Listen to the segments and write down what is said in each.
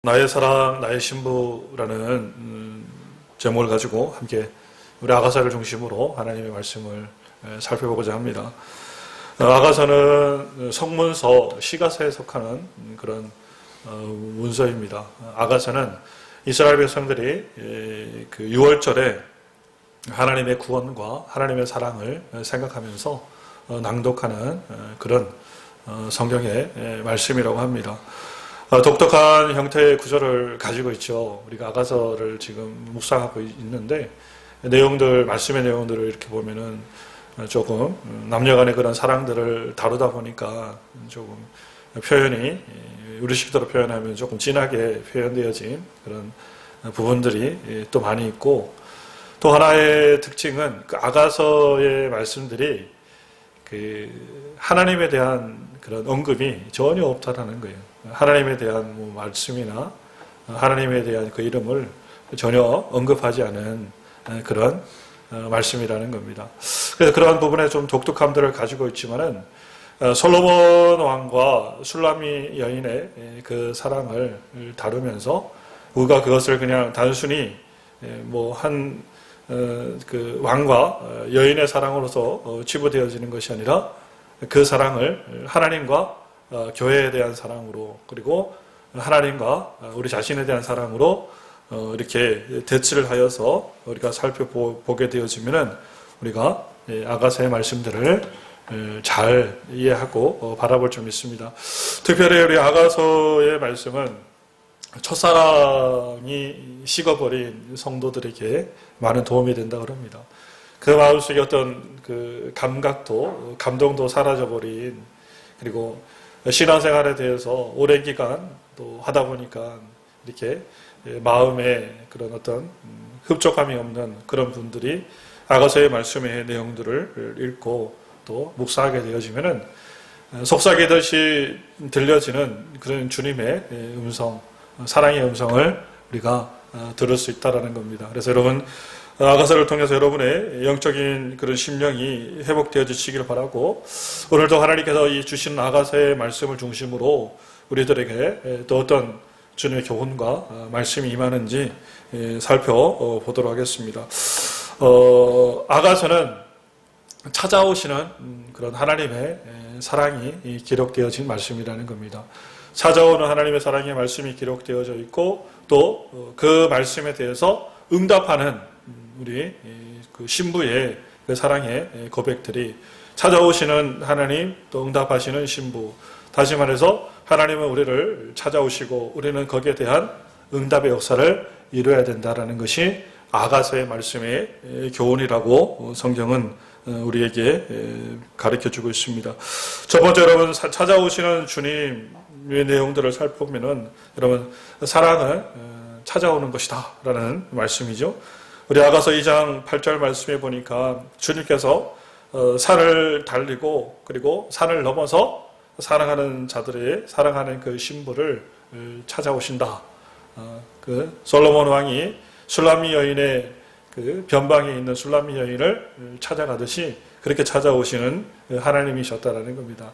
나의 사랑, 나의 신부라는 제목을 가지고 함께 우리 아가서를 중심으로 하나님의 말씀을 살펴보고자 합니다. 아가서는 성문서, 시가서에 속하는 그런 문서입니다. 아가서는 이스라엘 백성들이 그 6월절에 하나님의 구원과 하나님의 사랑을 생각하면서 낭독하는 그런 성경의 말씀이라고 합니다. 독특한 형태의 구절을 가지고 있죠. 우리가 아가서를 지금 묵상하고 있는데 말씀의 내용들을 이렇게 보면은 조금 남녀간의 그런 사랑들을 다루다 보니까 조금 표현이 우리식대로 표현하면 조금 진하게 표현되어진 그런 부분들이 또 많이 있고, 또 하나의 특징은 그 아가서의 말씀들이 그 하나님에 대한 그런 언급이 전혀 없다라는 거예요. 하나님에 대한 말씀이나 하나님에 대한 그 이름을 전혀 언급하지 않은 그런 말씀이라는 겁니다. 그래서 그러한 부분에 좀 독특함들을 가지고 있지만은 솔로몬 왕과 술라미 여인의 그 사랑을 다루면서 우리가 그것을 그냥 단순히 그 왕과 여인의 사랑으로서 치부되어지는 것이 아니라 그 사랑을 하나님과 교회에 대한 사랑으로, 그리고 하나님과 우리 자신에 대한 사랑으로 이렇게 대치를 하여서 우리가 살펴보게 되어지면은 우리가 아가서의 말씀들을 잘 이해하고 바라볼 점 있습니다. 특별히 우리 아가서의 말씀은 첫사랑이 식어버린 성도들에게 많은 도움이 된다고 합니다. 그 마음속에 어떤 그 감동도 사라져버린, 그리고 신앙생활에 대해서 오랜 기간 또 하다 보니까 이렇게 마음에 그런 어떤 흡족함이 없는 그런 분들이 아가서의 말씀의 내용들을 읽고 또 묵상하게 되어지면은 속삭이듯이 들려지는 그런 주님의 음성, 사랑의 음성을 우리가 들을 수 있다라는 겁니다. 그래서 여러분, 아가서를 통해서 여러분의 영적인 그런 심령이 회복되어지시기를 바라고, 오늘도 하나님께서 이 주신 아가서의 말씀을 중심으로 우리들에게 또 어떤 주님의 교훈과 말씀이 임하는지 살펴보도록 하겠습니다. 아가서는 찾아오시는 그런 하나님의 사랑이 기록되어진 말씀이라는 겁니다. 찾아오는 하나님의 사랑의 말씀이 기록되어져 있고, 또 그 말씀에 대해서 응답하는 우리 그 신부의 그 사랑의 고백들이, 찾아오시는 하나님, 또 응답하시는 신부, 다시 말해서 하나님은 우리를 찾아오시고 우리는 거기에 대한 응답의 역사를 이루어야 된다라는 것이 아가서의 말씀의 교훈이라고 성경은 우리에게 가르쳐주고 있습니다. 첫 번째, 여러분, 찾아오시는 주님의 내용들을 살펴보면은 여러분, 사랑은 찾아오는 것이다 라는 말씀이죠. 우리 아가서 2장 8절 말씀에 보니까 주님께서 산을 달리고 그리고 산을 넘어서 사랑하는 자들의 사랑하는 그 신부를 찾아오신다. 그 솔로몬 왕이 술라미 여인의 그 변방에 있는 술라미 여인을 찾아가듯이 그렇게 찾아오시는 하나님이셨다라는 겁니다.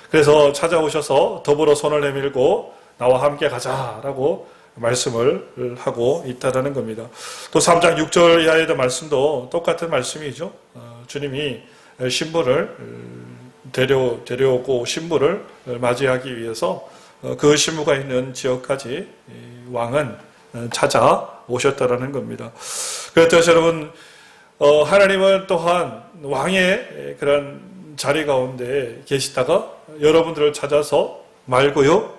그래서 찾아오셔서 더불어 손을 내밀고 나와 함께 가자라고 말씀을 하고 있다라는 겁니다. 또 3장 6절 이하의 말씀도 똑같은 말씀이죠. 주님이 신부를 데려오고 신부를 맞이하기 위해서 그 신부가 있는 지역까지 왕은 찾아오셨다라는 겁니다. 그렇다면 여러분, 하나님은 또한 왕의 그런 자리 가운데 계시다가 여러분들을 찾아서 말고요,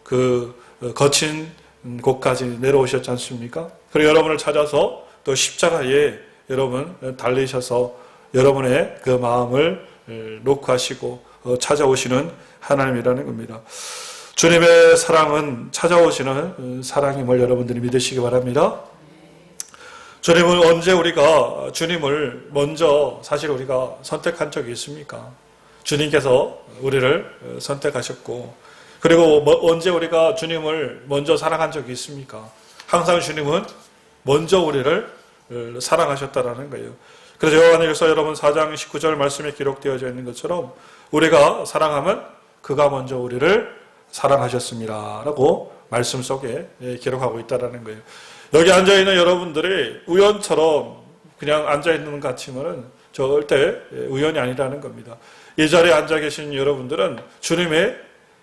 그 거친 곳까지 내려오셨지 않습니까? 그리고 여러분을 찾아서 또 십자가에 여러분 달리셔서 여러분의 그 마음을 놓고 하시고 찾아오시는 하나님이라는 겁니다. 주님의 사랑은 찾아오시는 사랑임을 여러분들이 믿으시기 바랍니다. 주님은 언제 우리가 주님을 먼저 사실 우리가 선택한 적이 있습니까? 주님께서 우리를 선택하셨고, 그리고 언제 우리가 주님을 먼저 사랑한 적이 있습니까? 항상 주님은 먼저 우리를 사랑하셨다라는 거예요. 그래서 요한일서 여러분 4장 19절 말씀에 기록되어져 있는 것처럼 우리가 사랑하면 그가 먼저 우리를 사랑하셨습니다 라고 말씀 속에 기록하고 있다는 거예요. 여기 앉아있는 여러분들이 우연처럼 그냥 앉아있는 것 같지만은 절대 우연이 아니라는 겁니다. 이 자리에 앉아 계신 여러분들은 주님의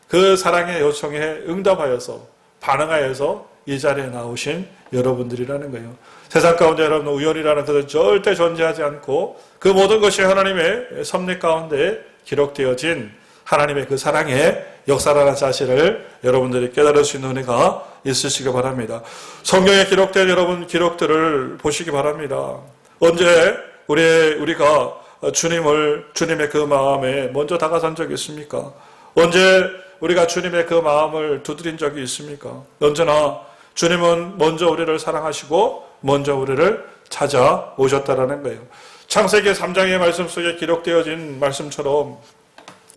그 사랑의 요청에 응답하여서 반응하여서 이 자리에 나오신 여러분들이라는 거예요. 세상 가운데 여러분 우연이라는 것은 절대 존재하지 않고 그 모든 것이 하나님의 섭리 가운데 기록되어진 하나님의 그 사랑의 역사라는 사실을 여러분들이 깨달을 수 있는 은혜가 있으시기 바랍니다. 성경에 기록된 여러분 기록들을 보시기 바랍니다. 언제 우리가 주님의 그 마음에 먼저 다가선 적이 있습니까? 언제 우리가 주님의 그 마음을 두드린 적이 있습니까? 언제나 주님은 먼저 우리를 사랑하시고 먼저 우리를 찾아오셨다라는 거예요. 창세기 3장의 말씀 속에 기록되어진 말씀처럼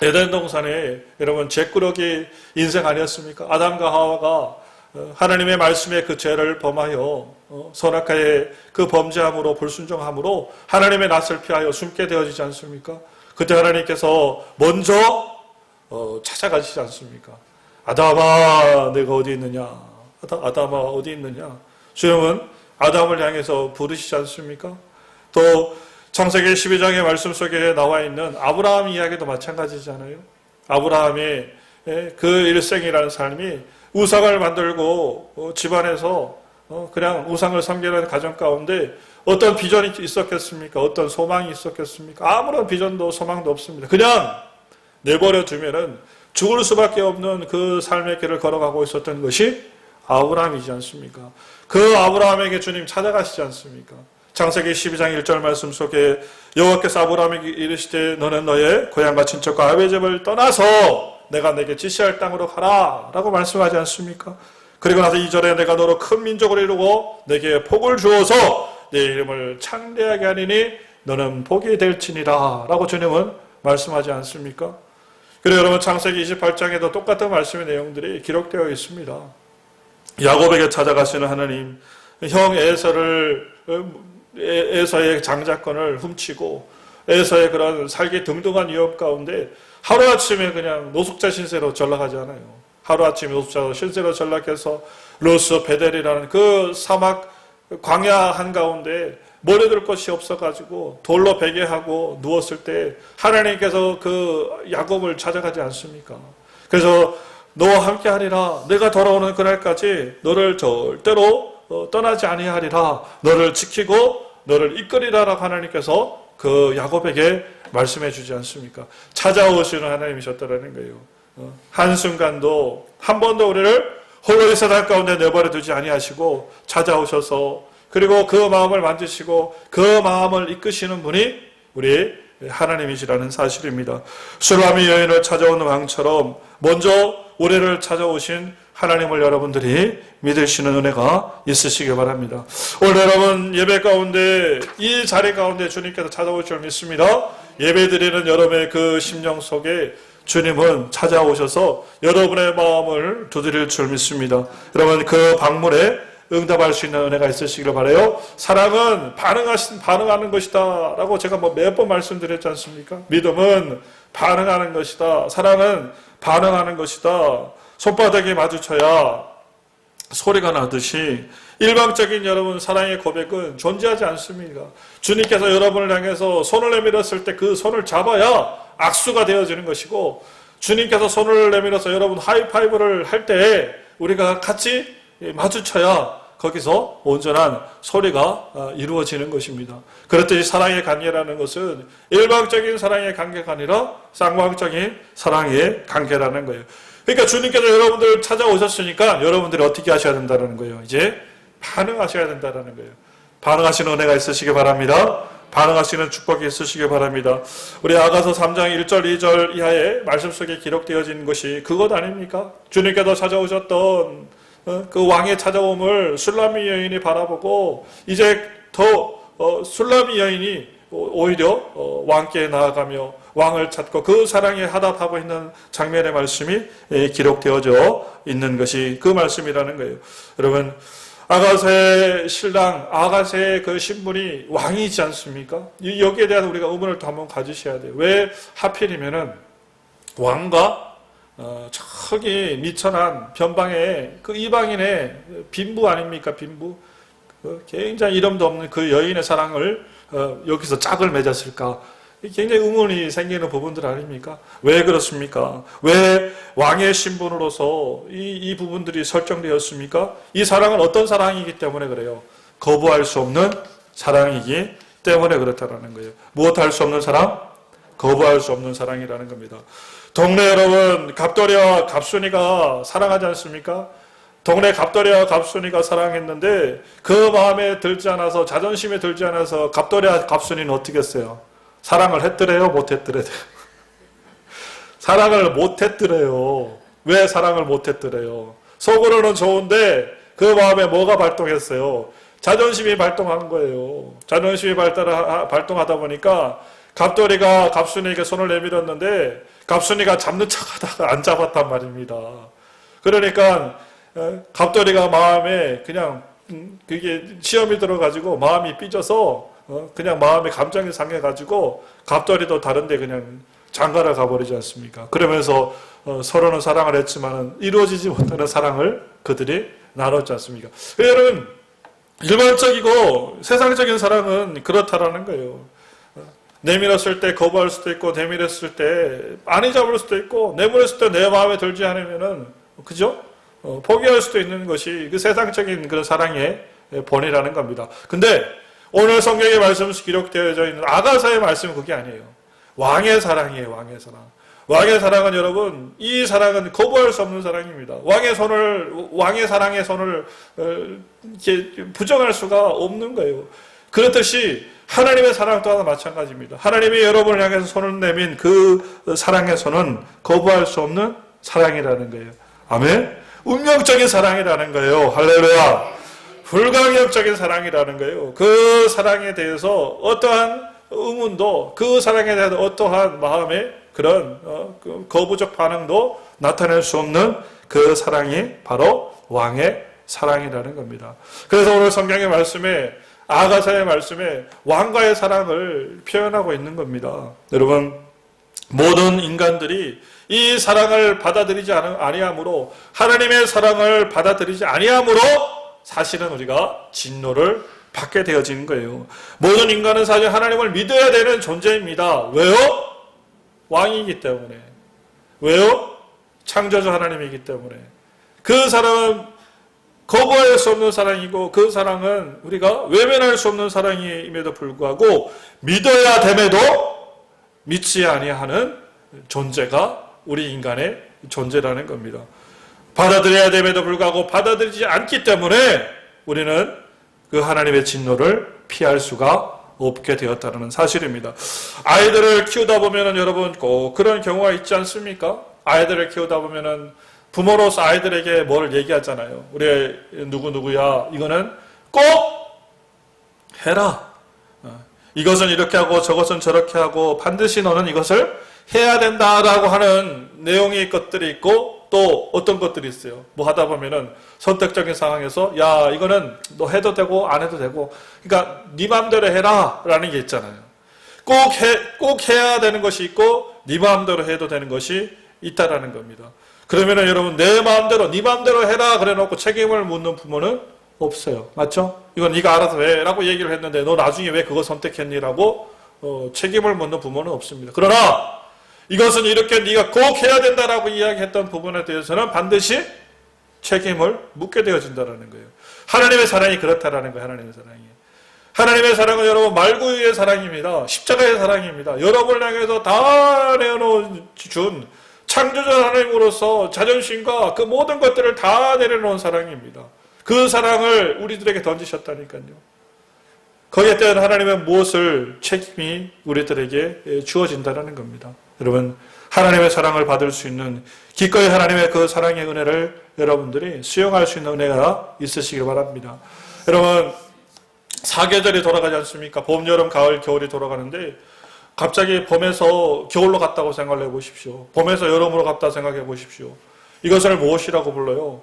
에덴 동산에 여러분 죄꾸러기 인생 아니었습니까? 아담과 하와가 하나님의 말씀에 그 죄를 범하여 선악과의 그 범죄함으로 불순종함으로 하나님의 낯을 피하여 숨게 되어지지 않습니까? 그때 하나님께서 먼저 찾아가시지 않습니까? 아담아 내가 어디 있느냐? 아담아 어디 있느냐? 주님은 아담을 향해서 부르시지 않습니까? 또 창세기 12장의 말씀 속에 나와 있는 아브라함 이야기도 마찬가지잖아요. 아브라함의 그 일생이라는 삶이 우상을 만들고 집안에서 그냥 우상을 섬기는 가정 가운데 어떤 비전이 있었겠습니까? 어떤 소망이 있었겠습니까? 아무런 비전도 소망도 없습니다. 그냥 내버려 두면은 죽을 수밖에 없는 그 삶의 길을 걸어가고 있었던 것이 아브라함이지 않습니까? 그 아브라함에게 주님 찾아가시지 않습니까? 창세기 12장 1절 말씀 속에 여호와께서 아브라함에게 이르시되 너는 너의 고향과 친척과 아버지의 집을 떠나서 내가 내게 지시할 땅으로 가라 라고 말씀하지 않습니까? 그리고 나서 2절에 내가 너로 큰 민족을 이루고 내게 복을 주어서 내 이름을 창대하게 하리니 너는 복이 될지니라 라고 주님은 말씀하지 않습니까? 그리고 여러분 창세기 28장에도 똑같은 말씀의 내용들이 기록되어 있습니다. 야곱에게 찾아가시는 하나님, 형 에서의 장자권을 훔치고 에서의 그런 살기 등등한 위협 가운데 하루아침에 그냥 노숙자 신세로 전락하지 않아요. 하루아침에 노숙자 신세로 전락해서 로스 베델이라는 그 사막 광야 한가운데 머리들 것이 없어가지고 돌로 베개하고 누웠을 때 하나님께서 그 야곱을 찾아가지 않습니까? 그래서 너와 함께 하리라. 내가 돌아오는 그날까지 너를 절대로 떠나지 아니하리라. 너를 지키고 너를 이끌리라라고 하나님께서 그 야곱에게 말씀해 주지 않습니까? 찾아오시는 하나님이셨다라는 거예요. 한순간도 한 번도 우리를 홀로 이 세상 가운데 내버려 두지 아니하시고 찾아오셔서 그리고 그 마음을 만드시고 그 마음을 이끄시는 분이 우리 하나님이시라는 사실입니다. 술람이 여인을 찾아온 왕처럼 먼저 우리를 찾아오신 하나님을 여러분들이 믿으시는 은혜가 있으시길 바랍니다. 오늘 여러분 예배 가운데 이 자리 가운데 주님께서 찾아올 줄 믿습니다. 예배 드리는 여러분의 그 심령 속에 주님은 찾아오셔서 여러분의 마음을 두드릴 줄 믿습니다. 여러분 그 방문에 응답할 수 있는 은혜가 있으시길 바라요. 사랑은 반응하는 것이다 라고 제가 몇 번 말씀드렸지 않습니까? 믿음은 반응하는 것이다. 사랑은 반응하는 것이다. 손바닥에 마주쳐야 소리가 나듯이 일방적인 여러분 사랑의 고백은 존재하지 않습니다. 주님께서 여러분을 향해서 손을 내밀었을 때 그 손을 잡아야 악수가 되어지는 것이고 주님께서 손을 내밀어서 여러분 하이파이브를 할 때 우리가 같이 마주쳐야 거기서 온전한 소리가 이루어지는 것입니다. 그렇듯이 사랑의 관계라는 것은 일방적인 사랑의 관계가 아니라 쌍방적인 사랑의 관계라는 거예요. 그러니까 주님께서 여러분들을 찾아오셨으니까 여러분들이 어떻게 하셔야 된다는 거예요. 이제 반응하셔야 된다는 거예요. 반응하시는 은혜가 있으시기 바랍니다. 반응하시는 축복이 있으시기 바랍니다. 우리 아가서 3장 1절 2절 이하의 말씀 속에 기록되어진 것이 그것 아닙니까? 주님께서 찾아오셨던 그 왕의 찾아옴을 술람미 여인이 바라보고 이제 더 술람미 여인이 오히려 왕께 나아가며 왕을 찾고 그 사랑에 화답하고 있는 장면의 말씀이 기록되어져 있는 것이 그 말씀이라는 거예요. 여러분 아가세의 신랑 아가세의 그 신분이 왕이지 않습니까? 여기에 대한 우리가 의문을 또 한번 가지셔야 돼요. 왜 하필이면은 왕과 저기 미천한 변방에 그 이방인의 빈부 아닙니까? 빈부. 굉장히 이름도 없는 그 여인의 사랑을 여기서 짝을 맺었을까? 굉장히 의문이 생기는 부분들 아닙니까? 왜 그렇습니까? 왜 왕의 신분으로서 이 부분들이 설정되었습니까? 이 사랑은 어떤 사랑이기 때문에 그래요? 거부할 수 없는 사랑이기 때문에 그렇다는 거예요. 무엇할 수 없는 사랑? 거부할 수 없는 사랑이라는 겁니다. 동네 여러분, 갑돌이와 갑순이가 사랑하지 않습니까? 동네 갑돌이와 갑순이가 사랑했는데 그 마음에 들지 않아서, 자존심에 들지 않아서 갑돌이와 갑순이는 어떻게 했어요? 사랑을 했더래요? 못했더래요? 사랑을 못했더래요. 왜 사랑을 못했더래요? 속으로는 좋은데 그 마음에 뭐가 발동했어요? 자존심이 발동한 거예요. 자존심이 발동하다 보니까 갑돌이가 갑순이에게 손을 내밀었는데 갑순이가 잡는 척하다가 안 잡았단 말입니다. 그러니까 갑돌이가 마음에 그냥 그게 시험이 들어가지고 마음이 삐져서 그냥 마음에 감정이 상해가지고 갑돌이도 다른데 그냥 장가를 가버리지 않습니까? 그러면서 서로는 사랑을 했지만 이루어지지 못하는 사랑을 그들이 나눴지 않습니까? 여러분, 일반적이고 세상적인 사랑은 그렇다라는 거예요. 내밀었을 때 거부할 수도 있고, 내밀었을 때 많이 잡을 수도 있고, 내밀었을 때 내 마음에 들지 않으면은, 그죠? 포기할 수도 있는 것이 그 세상적인 그런 사랑의 본이라는 겁니다. 근데 오늘 성경의 말씀에서 기록되어져 있는 아가서의 말씀은 그게 아니에요. 왕의 사랑이에요, 왕의 사랑. 왕의 사랑은 여러분, 이 사랑은 거부할 수 없는 사랑입니다. 왕의 사랑의 손을 이렇게 부정할 수가 없는 거예요. 그렇듯이 하나님의 사랑 또한 마찬가지입니다. 하나님이 여러분을 향해서 손을 내민 그 사랑의 손은 거부할 수 없는 사랑이라는 거예요. 아멘? 운명적인 사랑이라는 거예요. 할렐루야. 불가역적인 사랑이라는 거예요. 그 사랑에 대해서 어떠한 의문도, 그 사랑에 대한 어떠한 마음의 그런 거부적 반응도 나타낼 수 없는 그 사랑이 바로 왕의 사랑이라는 겁니다. 그래서 오늘 성경의 말씀에, 아가서의 말씀에 왕과의 사랑을 표현하고 있는 겁니다. 여러분, 모든 인간들이 이 사랑을 받아들이지 아니함으로, 하나님의 사랑을 받아들이지 아니함으로 사실은 우리가 진노를 받게 되어지는 거예요. 모든 인간은 사실 하나님을 믿어야 되는 존재입니다. 왜요? 왕이기 때문에. 왜요? 창조주 하나님이기 때문에. 그 사랑은 거부할 수 없는 사랑이고, 그 사랑은 우리가 외면할 수 없는 사랑임에도 불구하고 믿어야 됨에도 믿지 아니하는 존재가 우리 인간의 존재라는 겁니다. 받아들여야 됨에도 불구하고 받아들이지 않기 때문에 우리는 그 하나님의 진노를 피할 수가 없게 되었다는 사실입니다. 아이들을 키우다 보면은 여러분 꼭 그런 경우가 있지 않습니까? 아이들을 키우다 보면은 부모로서 아이들에게 뭘 얘기하잖아요. 우리 누구누구야, 이거는 꼭 해라. 이것은 이렇게 하고 저것은 저렇게 하고 반드시 너는 이것을 해야 된다라고 하는 내용의 것들이 있고, 또 어떤 것들이 있어요. 뭐 하다 보면은 선택적인 상황에서 야, 이거는 너 해도 되고 안 해도 되고, 그러니까 네 마음대로 해라 라는 게 있잖아요. 꼭 해야 되는 것이 있고 네 마음대로 해도 되는 것이 있다라는 겁니다. 그러면은 여러분, 내 마음대로 네 마음대로 해라 그래 놓고 책임을 묻는 부모는 없어요. 맞죠? 이건 네가 알아서 해 라고 얘기를 했는데 너 나중에 왜 그거 선택했니? 라고 책임을 묻는 부모는 없습니다. 그러나 이것은 이렇게 네가 꼭 해야 된다라고 이야기했던 부분에 대해서는 반드시 책임을 묻게 되어진다는 거예요. 하나님의 사랑이 그렇다라는 거예요. 하나님의 사랑이. 하나님의 사랑은 여러분 말구유의 사랑입니다. 십자가의 사랑입니다. 여러분을 향해서 다 내어놓은 창조주 하나님으로서 자존심과 그 모든 것들을 다 내려놓은 사랑입니다. 그 사랑을 우리들에게 던지셨다니까요. 거기에 대한 하나님의 무엇을 책임이 우리들에게 주어진다는 겁니다. 여러분, 하나님의 사랑을 받을 수 있는, 기꺼이 하나님의 그 사랑의 은혜를 여러분들이 수용할 수 있는 은혜가 있으시길 바랍니다. 여러분, 사계절이 돌아가지 않습니까? 봄, 여름, 가을, 겨울이 돌아가는데 갑자기 봄에서 겨울로 갔다고 생각을 해보십시오. 봄에서 여름으로 갔다 생각해 보십시오. 이것을 무엇이라고 불러요?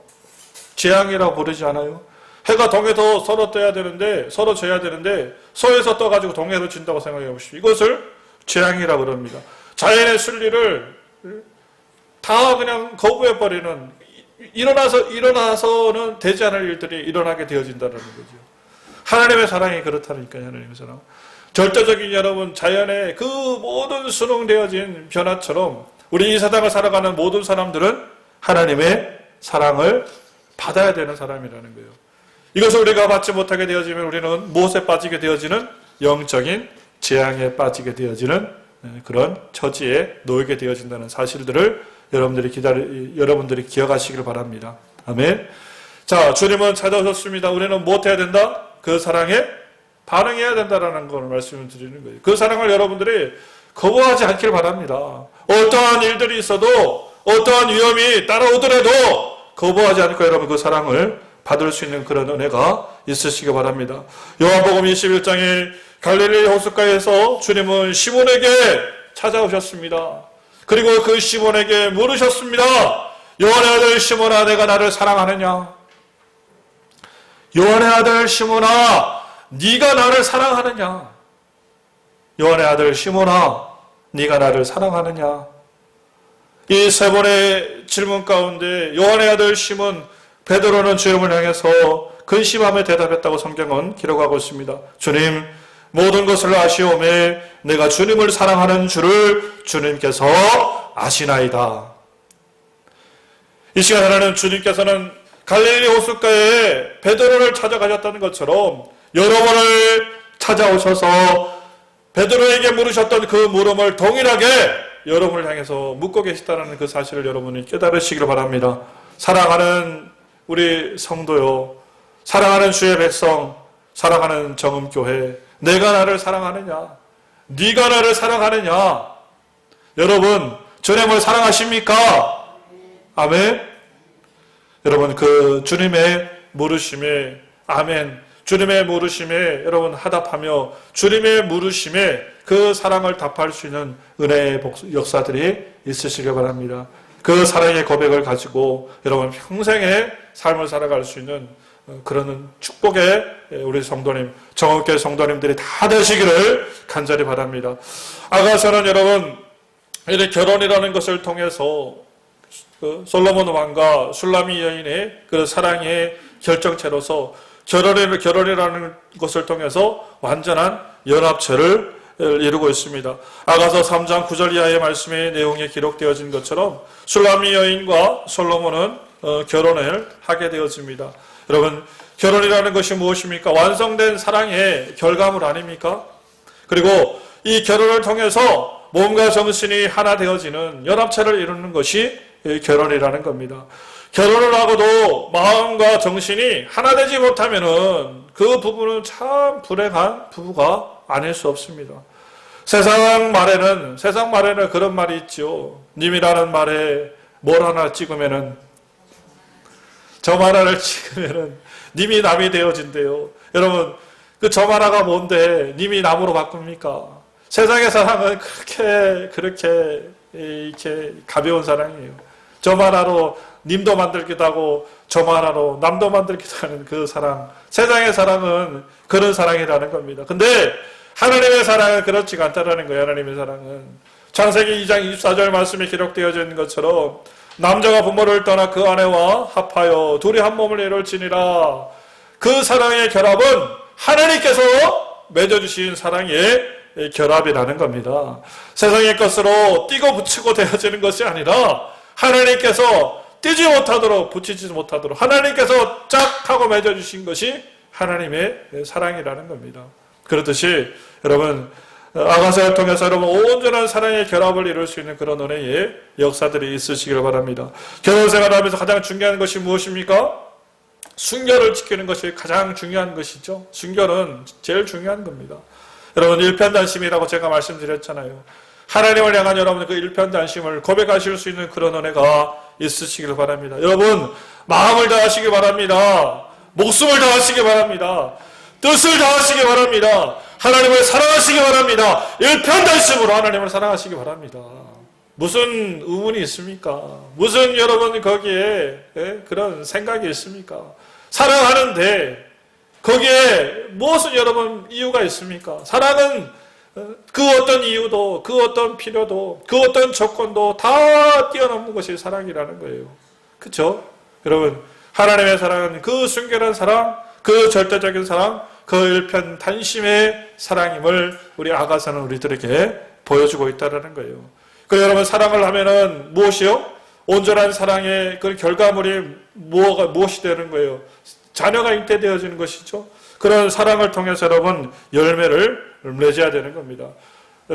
재앙이라고 부르지 않아요? 해가 동에서 서로 져야 되는데 서에서 떠가지고 동해로 진다고 생각해 보십시오. 이것을 재앙이라고 그럽니다. 자연의 순리를 다 그냥 거부해버리는, 일어나서는 되지 않을 일들이 일어나게 되어진다는 거죠. 하나님의 사랑이 그렇다니까요. 하나님의 사랑. 절대적인 여러분, 자연의 그 모든 수능되어진 변화처럼 우리 이 세상을 살아가는 모든 사람들은 하나님의 사랑을 받아야 되는 사람이라는 거예요. 이것을 우리가 받지 못하게 되어지면 우리는 무엇에 빠지게 되어지는? 영적인 재앙에 빠지게 되어지는 그런 처지에 놓이게 되어진다는 사실들을 여러분들이 기억하시길 바랍니다. 아멘. 자, 주님은 찾아오셨습니다. 우리는 무엇 해야 된다? 그 사랑에 반응해야 된다라는 걸 말씀을 드리는 거예요. 그 사랑을 여러분들이 거부하지 않길 바랍니다. 어떠한 일들이 있어도, 어떠한 위험이 따라오더라도 거부하지 않고 여러분 그 사랑을 받을 수 있는 그런 은혜가 있으시기 바랍니다. 요한복음 21장에 갈릴리 호숫가에서 주님은 시몬에게 찾아오셨습니다. 그리고 그 시몬에게 물으셨습니다. 요한의 아들 시몬아, 내가 나를 사랑하느냐? 요한의 아들 시몬아, 네가 나를 사랑하느냐? 요한의 아들 시몬아, 네가 나를 사랑하느냐? 이 세 번의 질문 가운데 요한의 아들 시몬 베드로는 주님을 향해서 근심하며 대답했다고 성경은 기록하고 있습니다. 주님, 모든 것을 아시오매 내가 주님을 사랑하는 줄을 주님께서 아시나이다. 이 시간 하나는 주님께서는 갈릴리 호숫가에 베드로를 찾아가셨다는 것처럼 여러분을 찾아오셔서 베드로에게 물으셨던 그 물음을 동일하게 여러분을 향해서 묻고 계시다는 그 사실을 여러분이 깨달으시기를 바랍니다. 사랑하는 우리 성도요, 사랑하는 주의 백성, 사랑하는 정음교회, 내가 나를 사랑하느냐? 네가 나를 사랑하느냐? 여러분, 주님을 사랑하십니까? 아멘. 여러분, 그 주님의 물으심에 아멘, 주님의 물으심에 여러분 화답하며 주님의 물으심에 그 사랑을 답할 수 있는 은혜의 역사들이 있으시길 바랍니다. 그 사랑의 고백을 가지고 여러분 평생의 삶을 살아갈 수 있는 그런 축복의 우리 성도님, 정읍교회 성도님들이 다 되시기를 간절히 바랍니다. 아가서는 여러분 이렇게 결혼이라는 것을 통해서 그 솔로몬 왕과 술라미 여인의 그 사랑의 결정체로서 결혼이라는 것을 통해서 완전한 연합체를 이루고 있습니다. 아가서 3장 9절 이하의 말씀의 내용에 기록되어진 것처럼 술라미 여인과 솔로몬은 결혼을 하게 되었습니다. 여러분, 결혼이라는 것이 무엇입니까? 완성된 사랑의 결과물 아닙니까? 그리고 이 결혼을 통해서 몸과 정신이 하나 되어지는 연합체를 이루는 것이 결혼이라는 겁니다. 결혼을 하고도 마음과 정신이 하나 되지 못하면은 그 부부는 참 불행한 부부가 아닐 수 없습니다. 세상 말에는 그런 말이 있죠. 님이라는 말에 뭘 하나 찍으면은, 점 하나를 찍으면은 님이 남이 되어진대요. 여러분, 그 점 하나가 뭔데 님이 남으로 바꿉니까? 세상의 사랑은 그렇게 가벼운 사랑이에요. 점 하나로 님도 만들기도 하고 점 하나로 남도 만들기도 하는 그 사랑. 세상의 사랑은 그런 사랑이라는 겁니다. 근데 하나님의 사랑은 그렇지가 않다라는 거예요. 하나님의 사랑은 창세기 2장 24절 말씀에 기록되어져 있는 것처럼 남자가 부모를 떠나 그 아내와 합하여 둘이 한 몸을 이룰지니라. 그 사랑의 결합은 하나님께서 맺어주신 사랑의 결합이라는 겁니다. 세상의 것으로 띄고 붙이고 되어지는 것이 아니라 하나님께서 띄지 못하도록, 붙이지 못하도록 하나님께서 짝 하고 맺어주신 것이 하나님의 사랑이라는 겁니다. 그렇듯이 여러분, 아가서를 통해서 여러분 온전한 사랑의 결합을 이룰 수 있는 그런 은혜의 역사들이 있으시길 바랍니다. 결혼생활을 하면서 가장 중요한 것이 무엇입니까? 순결을 지키는 것이 가장 중요한 것이죠. 순결은 제일 중요한 겁니다. 여러분, 일편단심이라고 제가 말씀드렸잖아요. 하나님을 향한 여러분의 그 일편단심을 고백하실 수 있는 그런 은혜가 있으시길 바랍니다. 여러분, 마음을 다하시기 바랍니다. 목숨을 다하시기 바랍니다. 뜻을 다하시기 바랍니다. 하나님을 사랑하시기 바랍니다. 일편단심으로 하나님을 사랑하시기 바랍니다. 무슨 의문이 있습니까? 무슨 여러분 거기에 그런 생각이 있습니까? 사랑하는데 거기에 무엇은 여러분 이유가 있습니까? 사랑은 그 어떤 이유도, 그 어떤 필요도, 그 어떤 조건도 다 뛰어넘는 것이 사랑이라는 거예요. 그렇죠? 여러분, 하나님의 사랑은 그 순결한 사랑, 그 절대적인 사랑, 그 일편단심의 사랑임을 우리 아가서는 우리들에게 보여주고 있다는 거예요. 그 여러분, 사랑을 하면은 무엇이요? 온전한 사랑의 그 결과물이 무엇이 되는 거예요? 자녀가 잉태되어지는 것이죠. 그런 사랑을 통해서 여러분 열매를 맺어야 되는 겁니다.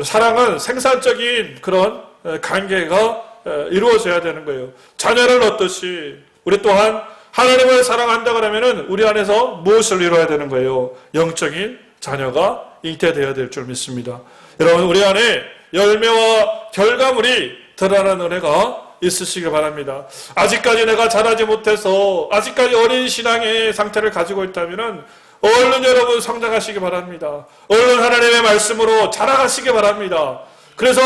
사랑은 생산적인 그런 관계가 이루어져야 되는 거예요. 자녀를 얻듯이 우리 또한 하나님을 사랑한다 그러면은 우리 안에서 무엇을 이루어야 되는 거예요? 영적인 자녀가 잉태되어야 될 줄 믿습니다. 여러분, 우리 안에 열매와 결과물이 드러나는 은혜가 있으시길 바랍니다. 아직까지 내가 자라지 못해서 아직까지 어린 신앙의 상태를 가지고 있다면은 얼른 여러분 성장하시기 바랍니다. 얼른 하나님의 말씀으로 자라가시기 바랍니다. 그래서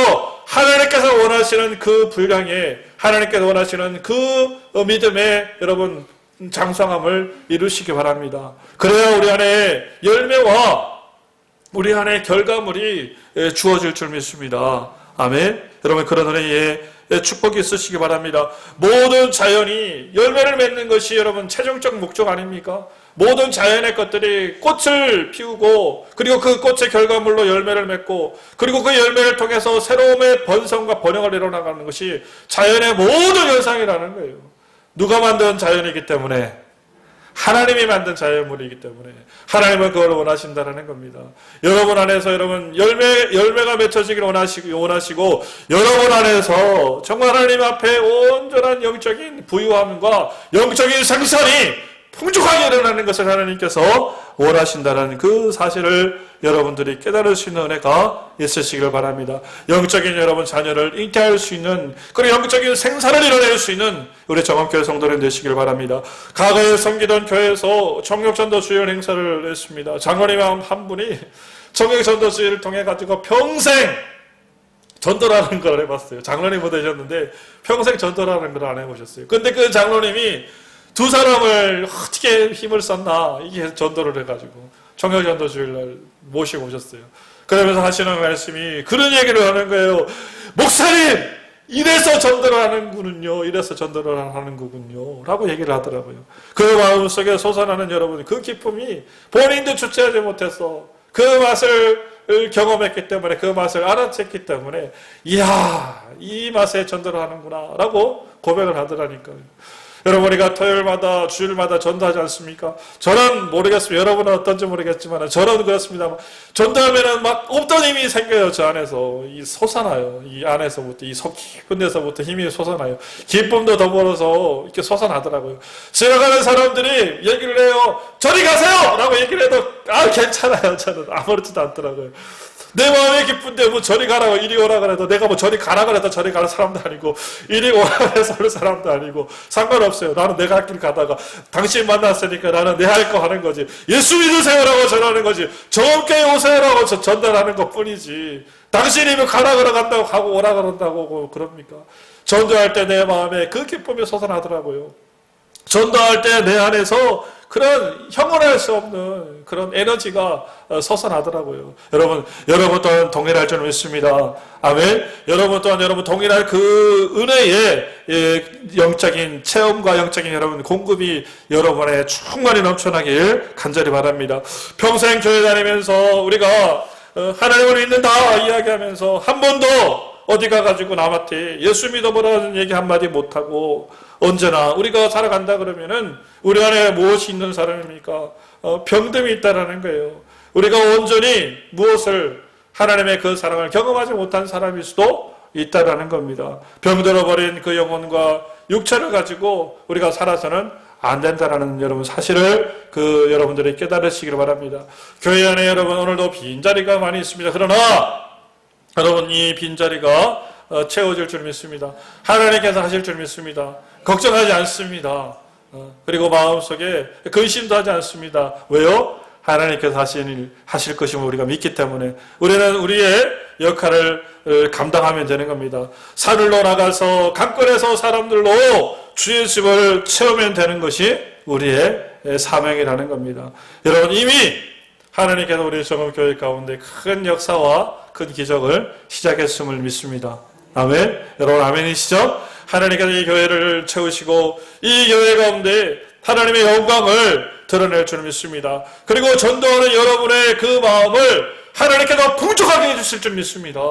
하나님께서 원하시는 그 분량에, 하나님께서 원하시는 그 믿음에 여러분 장성함을 이루시기 바랍니다. 그래야 우리 안에 열매와 우리 안에 결과물이 주어질 줄 믿습니다. 아멘. 여러분, 그런 은혜에 축복이 있으시기 바랍니다. 모든 자연이 열매를 맺는 것이 여러분 최종적 목적 아닙니까? 모든 자연의 것들이 꽃을 피우고, 그리고 그 꽃의 결과물로 열매를 맺고, 그리고 그 열매를 통해서 새로움의 번성과 번영을 이뤄나가는 것이 자연의 모든 현상이라는 거예요. 누가 만든 자연이기 때문에? 하나님이 만든 자연물이기 때문에 하나님은 그걸 원하신다는 겁니다. 여러분 안에서 여러분 열매가 맺혀지기를 원하시고 여러분 안에서 정말 하나님 앞에 온전한 영적인 부유함과 영적인 생산이 풍족하게 일어나는 것을 하나님께서 원하신다는 그 사실을 여러분들이 깨달을 수 있는 은혜가 있으시길 바랍니다. 영적인 여러분 자녀를 잉태할 수 있는, 그리고 영적인 생산을 이뤄낼 수 있는 우리 정엄교회 성도들 되시길 바랍니다. 과거에 섬기던 교회에서 청력전도 주일 행사를 했습니다. 장로님 한 분이 청력전도 주일을 통해 가지고 평생 전도라는 걸 해봤어요. 장로님도 되셨는데 평생 전도라는 걸 안 해보셨어요. 근데 그 장로님이 두 사람을 어떻게 힘을 썼나, 이게 전도를 해가지고 청년전도 주일날 모시고 오셨어요. 그러면서 하시는 말씀이 그런 얘기를 하는 거예요. 목사님, 이래서 전도를 하는군요. 이래서 전도를 하는 거군요. 라고 얘기를 하더라고요. 그 마음속에 솟아나는 여러분, 그 기쁨이 본인도 주체하지 못해서 그 맛을 경험했기 때문에, 그 맛을 알아챘기 때문에, 이야, 이 맛에 전도를 하는구나 라고 고백을 하더라니까요. 여러분, 우리가 토요일마다 주일마다 전도하지 않습니까? 저는 모르겠습니다. 여러분은 어떤지 모르겠지만 저는 그렇습니다. 전도하면은 막 없던 힘이 생겨요. 저 안에서 이 솟아나요. 이 안에서부터, 이 속 깊은 데서부터 힘이 솟아나요. 기쁨도 더불어서 이렇게 솟아나더라고요. 지나가는 사람들이 얘기를 해요. 저리 가세요! 라고 얘기를 해도 괜찮아요. 저는 아무렇지도 않더라고요. 내 마음이 기쁜데 뭐 저리 가라고, 이리 오라 그래도, 내가 뭐 저리 가라 그래도 저리 가는 사람도 아니고, 이리 오라 그래서 오는 사람도 아니고 상관없어요. 나는 내가 할 길 가다가 당신 만났으니까 나는 내 할 거 하는 거지. 예수 믿으세요라고 전하는 거지. 정엄교회 오세요라고 전달하는 것 뿐이지. 당신이 뭐 가라 그러간다고 가고 오라 그런다고 뭐 그럽니까? 전도할 때 내 마음에 그 기쁨이 솟아나더라고요. 전도할 때 내 안에서 그런 형언할 수 없는 그런 에너지가 솟아나더라고요. 여러분 또한 동일할 줄 믿습니다. 아멘. 여러분 또한 동일할 그 은혜의 영적인 체험과 영적인 여러분 공급이 여러분의 충만히 넘쳐나길 간절히 바랍니다. 평생 교회 다니면서 우리가 하나님을 믿는다 이야기하면서 한 번도 어디 가가지고 남한테 예수 믿어보라는 얘기 한마디 못하고, 언제나 우리가 살아간다 그러면은 우리 안에 무엇이 있는 사람입니까? 병듦이 있다라는 거예요. 우리가 온전히 무엇을, 하나님의 그 사랑을 경험하지 못한 사람일 수도 있다라는 겁니다. 병들어버린 그 영혼과 육체를 가지고 우리가 살아서는 안 된다라는 여러분 사실을 여러분들이 깨달으시기를 바랍니다. 교회 안에 여러분 오늘도 빈자리가 많이 있습니다. 그러나 여러분 이 빈자리가 채워질 줄 믿습니다. 하나님께서 하실 줄 믿습니다. 걱정하지 않습니다. 그리고 마음속에 근심도 하지 않습니다. 왜요? 하나님께서 하실 것임을 우리가 믿기 때문에 우리는 우리의 역할을 감당하면 되는 겁니다. 산을로 나가서 강권에서 사람들로 주의 집을 채우면 되는 것이 우리의 사명이라는 겁니다. 여러분 이미 하나님께서 우리 정읍교회 가운데 큰 역사와 큰 기적을 시작했음을 믿습니다. 아멘. 여러분 아멘이시죠? 하나님께서 이 교회를 채우시고 이 교회 가운데 하나님의 영광을 드러낼 줄 믿습니다. 그리고 전도하는 여러분의 그 마음을 하나님께서 풍족하게 해주실 줄 믿습니다.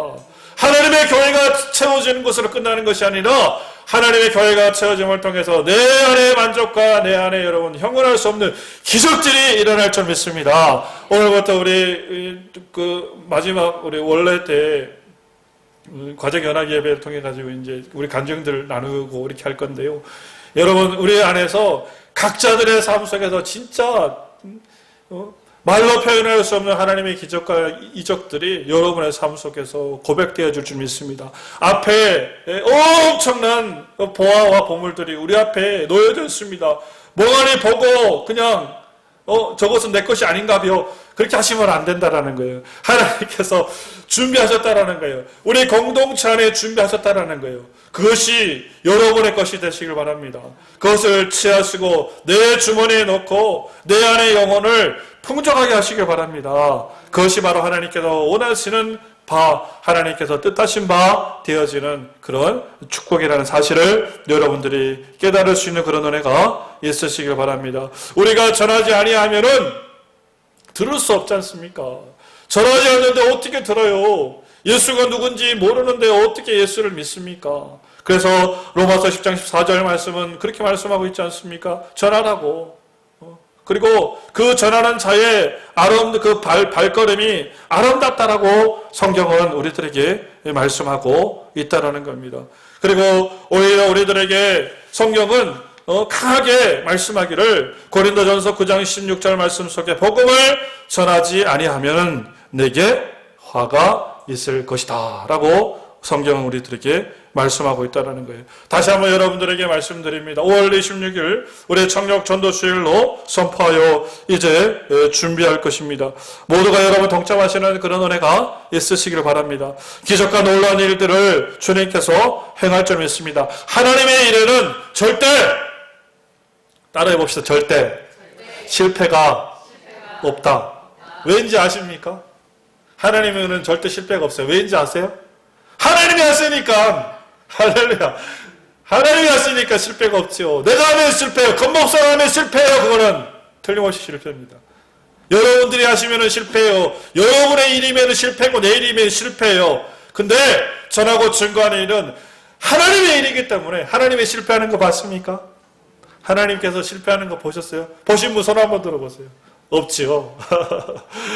하나님의 교회가 채워지는 것으로 끝나는 것이 아니라 하나님의 교회가 채워짐을 통해서 내 안의 만족과 내 안에 여러분 형언할 수 없는 기적들이 일어날 줄 믿습니다. 오늘부터 우리 그 마지막 우리 원래 때 과정 연합 예배를 통해 가지고 이제 우리 간증들 나누고 이렇게 할 건데요. 여러분 우리 안에서 각자들의 삶 속에서 진짜 말로 표현할 수 없는 하나님의 기적과 이적들이 여러분의 삶 속에서 고백되어 줄 줄 믿습니다. 앞에 엄청난 보화와 보물들이 우리 앞에 놓여져 있습니다. 멍하니 보고 그냥 저것은 내 것이 아닌가요? 그렇게 하시면 안 된다라는 거예요. 하나님께서 준비하셨다라는 거예요. 우리 공동체 안에 준비하셨다라는 거예요. 그것이 여러분의 것이 되시길 바랍니다. 그것을 취하시고 내 주머니에 넣고 내 안의 영혼을 풍족하게 하시길 바랍니다. 그것이 바로 하나님께서 원하시는 바, 하나님께서 뜻하신 바 되어지는 그런 축복이라는 사실을 여러분들이 깨달을 수 있는 그런 은혜가 있으시길 바랍니다. 우리가 전하지 아니하면은 들을 수 없지 않습니까? 전하지 않는데 어떻게 들어요? 예수가 누군지 모르는데 어떻게 예수를 믿습니까? 그래서 로마서 10장 14절 말씀은 그렇게 말씀하고 있지 않습니까? 전하라고. 그리고 그 전하는 자의 그 발걸음이 아름답다라고 성경은 우리들에게 말씀하고 있다라는 겁니다. 그리고 오히려 우리들에게 성경은 강하게 말씀하기를 고린도전서 9장 16절 말씀 속에 복음을 전하지 아니하면 내게 화가 있을 것이다 라고 성경은 우리들에게 말씀하고 있다는 거예요. 다시 한번 여러분들에게 말씀드립니다. 5월 26일 우리 청력 전도주일로 선포하여 이제 준비할 것입니다. 모두가 여러분 동참하시는 그런 은혜가 있으시길 바랍니다. 기적과 놀라운 일들을 주님께서 행할 줄 믿습니다. 하나님의 일에는 절대 따라해 봅시다. 절대 실패가 없다. 왠지 아십니까? 하나님의 은혜는 절대 실패가 없어요. 왠지 아세요? 하나님이 하시니까 할렐루야. 하나님이 하시니까 실패가 없죠. 내가 하면 실패해요. 건목사가 하면 실패해요. 그거는 틀림없이 실패입니다. 여러분들이 하시면 실패해요. 여러분의 일이면 실패고 내 일이면 실패해요. 근데 전하고 증거하는 일은 하나님의 일이기 때문에 하나님의 실패하는 거 봤습니까? 하나님께서 실패하는 거 보셨어요? 보신 분 손 한번 들어보세요. 없지요.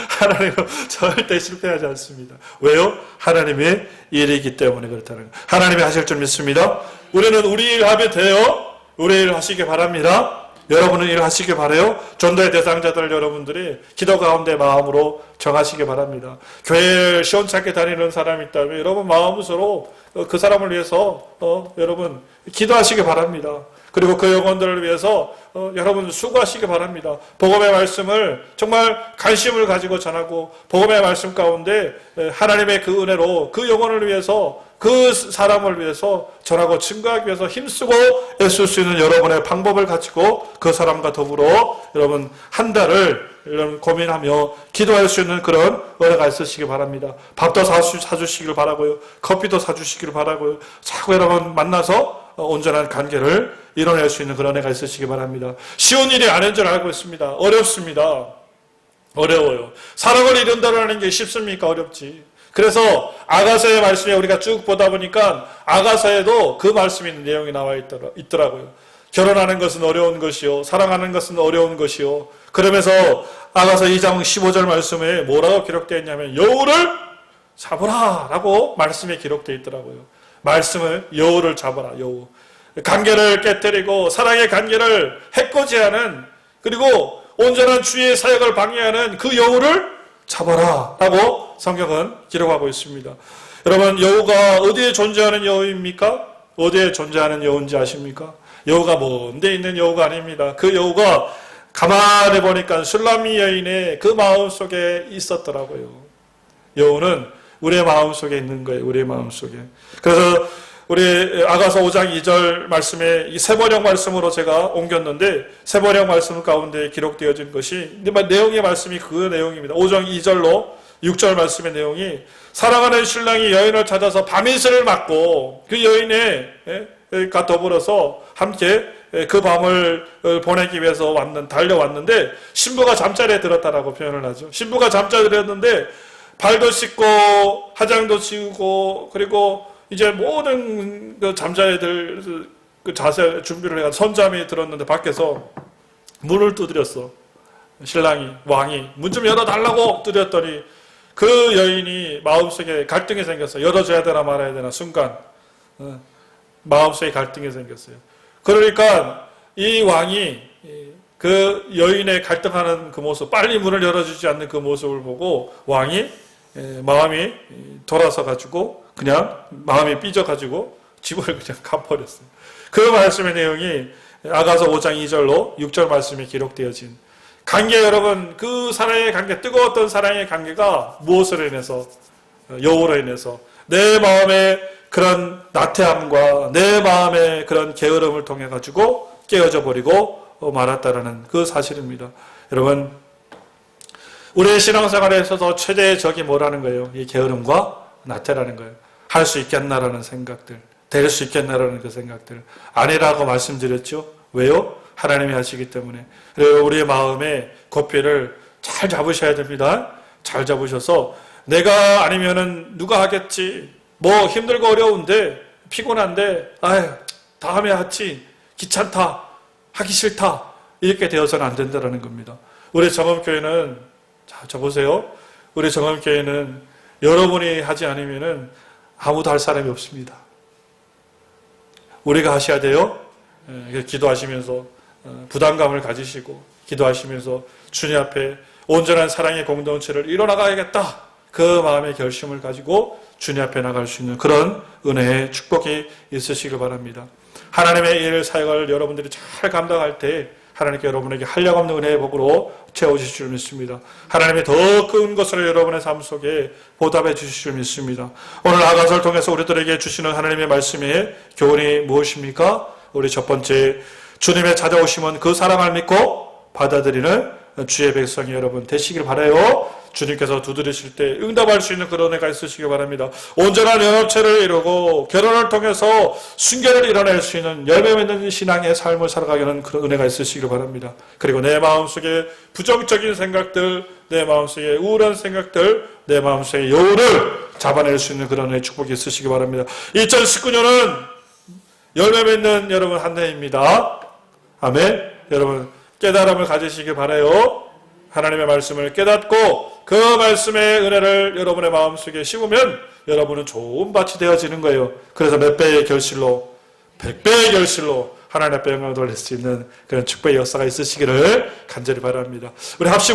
하나님은 절대 실패하지 않습니다. 왜요? 하나님의 일이기 때문에 그렇다는 거예요. 하나님이 하실 줄 믿습니다. 우리는 우리 일 하면 돼요. 우리 일 하시기 바랍니다. 여러분은 일 하시기 바라요. 전도의 대상자들 여러분들이 기도 가운데 마음으로 정하시기 바랍니다. 교회에 시원찮게 다니는 사람이 있다면 여러분 마음으로 그 사람을 위해서 여러분 기도하시기 바랍니다. 그리고 그 영혼들을 위해서 여러분 수고하시기 바랍니다. 복음의 말씀을 정말 관심을 가지고 전하고 복음의 말씀 가운데 하나님의 그 은혜로 그 영혼을 위해서 그 사람을 위해서 전하고 증거하기 위해서 힘쓰고 애쓸 수 있는 여러분의 방법을 가지고 그 사람과 더불어 여러분 한 달을 이런 고민하며 기도할 수 있는 그런 은혜가 있으시기 바랍니다. 밥도 사주시길 바라고요. 커피도 사주시길 바라고요. 자꾸 여러분 만나서 온전한 관계를 이뤄낼 수 있는 그런 애가 있으시기 바랍니다. 쉬운 일이 아닌 줄 알고 있습니다. 어렵습니다. 어려워요. 사랑을 이룬다는 게 쉽습니까? 어렵지. 그래서 아가서의 말씀에 우리가 쭉 보다 보니까 아가서에도 그 말씀이 있는 내용이 나와 있더라고요. 결혼하는 것은 어려운 것이요. 사랑하는 것은 어려운 것이요. 그러면서 아가서 2장 15절 말씀에 뭐라고 기록되어 있냐면 여우를 잡으라 라고 말씀에 기록되어 있더라고요. 말씀을 여우를 잡아라. 여우. 관계를 깨뜨리고 사랑의 관계를 해코지하는 그리고 온전한 주의 사역을 방해하는 그 여우를 잡아라 라고 성경은 기록하고 있습니다. 여러분 여우가 어디에 존재하는 여우입니까? 어디에 존재하는 여우인지 아십니까? 여우가 먼데 있는 여우가 아닙니다. 그 여우가 가만히 보니까 술라미 여인의 그 마음속에 있었더라고요. 여우는 우리의 마음속에 있는 거예요. 우리의 마음속에. 그래서 우리 아가서 5장 2절 말씀에 이 세번역 말씀으로 제가 옮겼는데 세번역 말씀 가운데 기록되어진 것이 내용의 말씀이 그 내용입니다. 5장 2절로 6절 말씀의 내용이 사랑하는 신랑이 여인을 찾아서 밤이슬을 맞고 그 여인과 더불어서 함께 그 밤을 보내기 위해서 달려왔는데 신부가 잠자리에 들었다라고 표현을 하죠. 신부가 잠자리에 들었는데 발도 씻고 화장도 지우고 그리고 이제 모든 그 잠자리들 그 자세 준비를 해가 선잠이 들었는데 밖에서 문을 두드렸어. 신랑이 왕이 문 좀 열어달라고 두드렸더니 그 여인이 마음속에 갈등이 생겼어요. 열어줘야 되나 말아야 되나 순간 마음속에 갈등이 생겼어요. 그러니까 이 왕이 그 여인의 갈등하는 그 모습, 빨리 문을 열어주지 않는 그 모습을 보고 왕이 마음이 돌아서 가지고 그냥 마음이 삐져가지고 집을 그냥 가버렸어요. 그 말씀의 내용이 아가서 5장 2절로 6절 말씀에 기록되어진 관계, 여러분, 그 사랑의 관계, 뜨거웠던 사랑의 관계가 무엇으로 인해서, 여우로 인해서 내 마음의 그런 나태함과 내 마음의 그런 게으름을 통해 가지고 깨어져 버리고 말았다라는 그 사실입니다. 여러분, 우리의 신앙생활에 있어서 최대의 적이 뭐라는 거예요? 이 게으름과 나태라는 거예요. 할 수 있겠나라는 생각들, 될 수 있겠나라는 그 생각들. 아니라고 말씀드렸죠? 왜요? 하나님이 하시기 때문에. 그리고 우리의 마음의 고삐를 잘 잡으셔야 됩니다. 잘 잡으셔서 내가 아니면은 누가 하겠지. 뭐 힘들고 어려운데 피곤한데 아유 다음에 하지. 귀찮다. 하기 싫다. 이렇게 되어서는 안 된다는 겁니다. 우리 정엄교회는 자 보세요. 우리 정엄교회는 여러분이 하지 않으면은 아무도 할 사람이 없습니다. 우리가 하셔야 돼요. 기도하시면서 부담감을 가지시고 기도하시면서 주님 앞에 온전한 사랑의 공동체를 이뤄나가야겠다. 그 마음의 결심을 가지고 주님 앞에 나갈 수 있는 그런 은혜의 축복이 있으시길 바랍니다. 하나님의 일 사역을 여러분들이 잘 감당할 때 하나님께 여러분에게 한량없는 은혜의 복으로 채워주실 줄 믿습니다. 하나님이 더 큰 것을 여러분의 삶 속에 보답해 주실 줄 믿습니다. 오늘 아가서를 통해서 우리들에게 주시는 하나님의 말씀의 교훈이 무엇입니까? 우리 첫 번째, 주님의 찾아오심은 그 사랑을 믿고 받아들이는 주의 백성이 여러분 되시길 바라요. 주님께서 두드리실 때 응답할 수 있는 그런 은혜가 있으시길 바랍니다. 온전한 연합체를 이루고 결혼을 통해서 순결을 이뤄낼 수 있는 열매 맺는 신앙의 삶을 살아가게 하는 그런 은혜가 있으시길 바랍니다. 그리고 내 마음속에 부정적인 생각들, 내 마음속에 우울한 생각들, 내 마음속에 여우를 잡아낼 수 있는 그런 은혜의 축복이 있으시길 바랍니다. 2019년은 열매 맺는 여러분 한 해입니다. 아멘. 여러분 깨달음을 가지시길 바라요. 하나님의 말씀을 깨닫고 그 말씀의 은혜를 여러분의 마음속에 심으면 여러분은 좋은 밭이 되어지는 거예요. 그래서 몇 배의 결실로 100배의 결실로 하나님 앞에 영광을 돌릴 수 있는 그런 축복의 역사가 있으시기를 간절히 바랍니다. 우리 합심